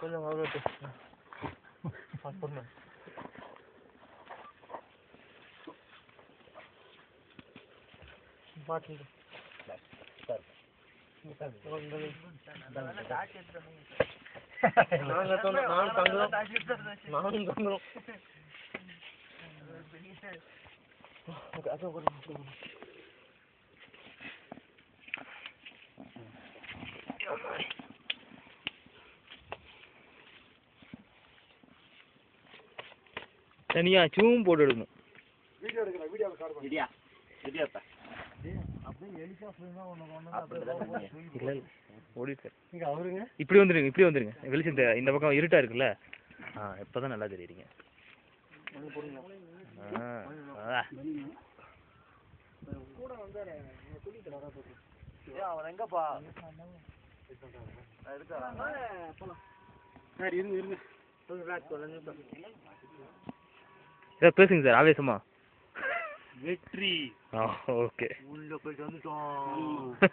கொஞ்சம் அவ்வளோ பண்ண பாட்டு நானும் தங்குறோம் தனியா சூம் போட்டு எடுக்கணும். வீடியோ எடுக்கணும். வீடியோ ஸ்டார்ட் பண்ணு. வீடியோ வீடியோ பா. அப்படியே எலிக்கா ஃபுல்லா இல்ல ஓடிட்டு இங்க அவருங்க இப்படி வந்துருங்க வெளிச்சம் இந்த பக்கம் இருட்டா இருக்குல்ல. இப்பதான் நல்லா தெரியுறீங்க. கூட வந்தாரே குளிக்க வரா போச்சு. அவன் எங்கப்பா எடுக்கறா போலாம். சரி இருங்க பேசுங்க சார் ஆவேசமா. வெற்றி. ஓகே உள்ள போயிட்டு வந்துட்டோம்.